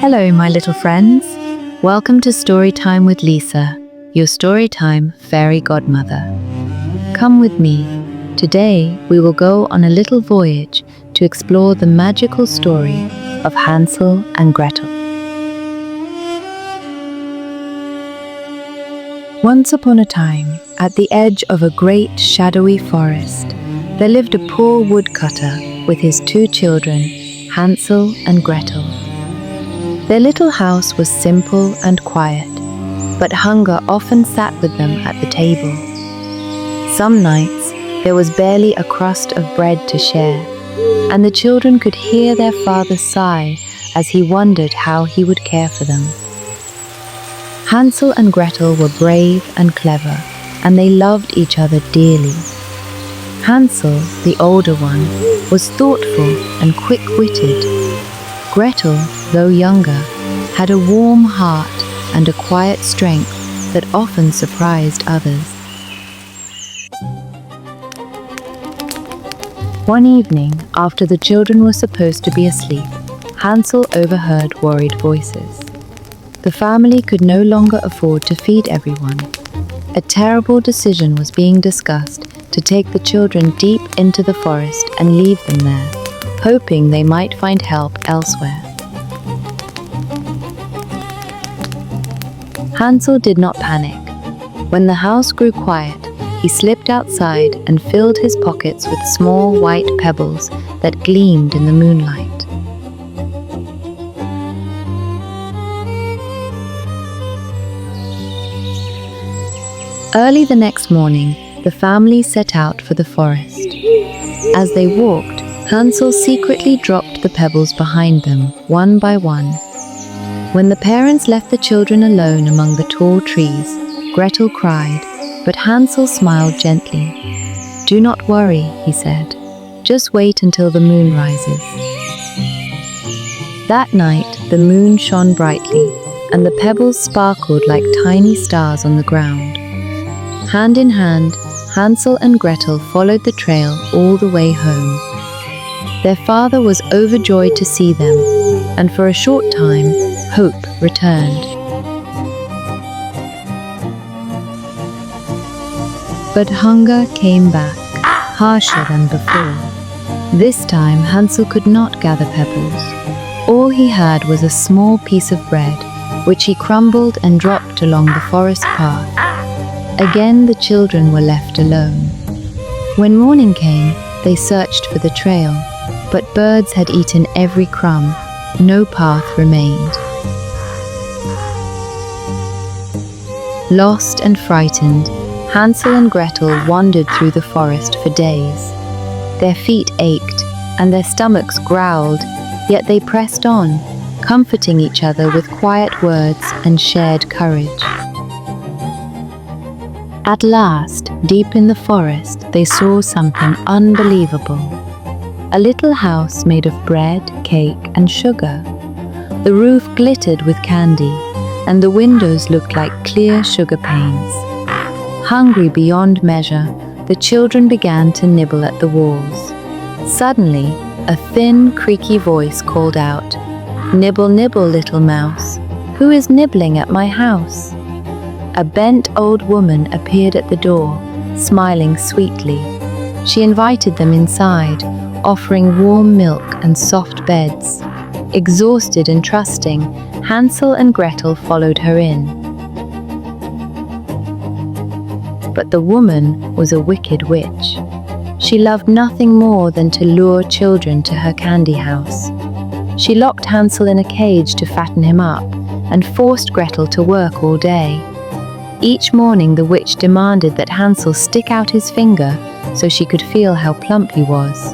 Hello, my little friends. Welcome to Storytime with Lisa, your Storytime fairy godmother. Come with me. Today, we will go on a little voyage to explore the magical story of Hansel and Gretel. Once upon a time, at the edge of a great shadowy forest, there lived a poor woodcutter with his two children, Hansel and Gretel. Their little house was simple and quiet, but hunger often sat with them at the table. Some nights, there was barely a crust of bread to share, and the children could hear their father sigh as he wondered how he would care for them. Hansel and Gretel were brave and clever, and they loved each other dearly. Hansel, the older one, was thoughtful and quick-witted. Gretel, though younger, had a warm heart and a quiet strength that often surprised others. One evening, after the children were supposed to be asleep, Hansel overheard worried voices. The family could no longer afford to feed everyone. A terrible decision was being discussed to take the children deep into the forest and leave them there, hoping they might find help elsewhere. Hansel did not panic. When the house grew quiet, he slipped outside and filled his pockets with small white pebbles that gleamed in the moonlight. Early the next morning, the family set out for the forest. As they walked, Hansel secretly dropped the pebbles behind them, one by one. When the parents left the children alone among the tall trees, Gretel cried, but Hansel smiled gently. "Do not worry," he said. "Just wait until the moon rises." That night, the moon shone brightly, and the pebbles sparkled like tiny stars on the ground. Hand in hand, Hansel and Gretel followed the trail all the way home. Their father was overjoyed to see them, and for a short time, hope returned. But hunger came back, harsher than before. This time, Hansel could not gather pebbles. All he had was a small piece of bread, which he crumbled and dropped along the forest path. Again, the children were left alone. When morning came, they searched for the trail, but birds had eaten every crumb. No path remained. Lost and frightened, Hansel and Gretel wandered through the forest for days. Their feet ached, and their stomachs growled, yet they pressed on, comforting each other with quiet words and shared courage. At last, deep in the forest, they saw something unbelievable. A little house made of bread, cake, and sugar. The roof glittered with candy, and the windows looked like clear sugar panes. Hungry beyond measure, the children began to nibble at the walls. Suddenly, a thin, creaky voice called out, "Nibble, nibble, little mouse. Who is nibbling at my house?" A bent old woman appeared at the door, smiling sweetly. She invited them inside, offering warm milk and soft beds. Exhausted and trusting, Hansel and Gretel followed her in. But the woman was a wicked witch. She loved nothing more than to lure children to her candy house. She locked Hansel in a cage to fatten him up and forced Gretel to work all day. Each morning the witch demanded that Hansel stick out his finger so she could feel how plump he was.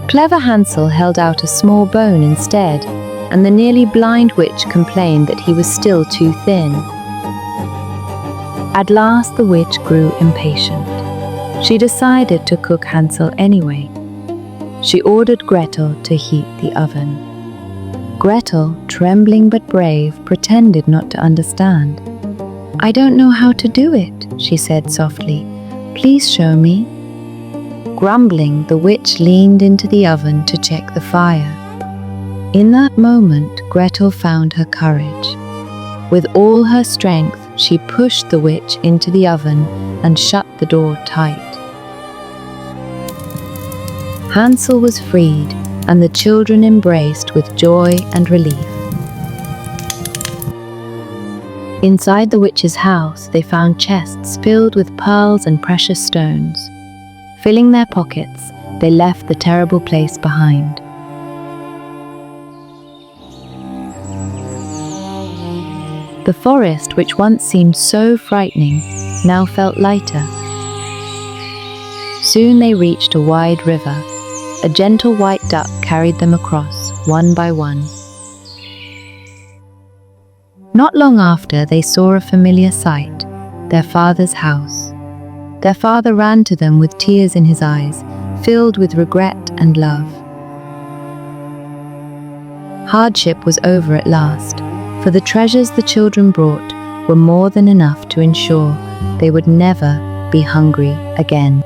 Clever Hansel held out a small bone instead, and the nearly blind witch complained that he was still too thin. At last the witch grew impatient. She decided to cook Hansel anyway. She ordered Gretel to heat the oven. Gretel, trembling but brave, pretended not to understand. "I don't know how to do it," she said softly. "Please show me." Grumbling, the witch leaned into the oven to check the fire. In that moment, Gretel found her courage. With all her strength, she pushed the witch into the oven and shut the door tight. Hansel was freed, and the children embraced with joy and relief. Inside the witch's house, they found chests filled with pearls and precious stones. Filling their pockets, they left the terrible place behind. The forest, which once seemed so frightening, now felt lighter. Soon they reached a wide river. A gentle white duck carried them across, one by one. Not long after, they saw a familiar sight, their father's house. Their father ran to them with tears in his eyes, filled with regret and love. Hardship was over at last, for the treasures the children brought were more than enough to ensure they would never be hungry again.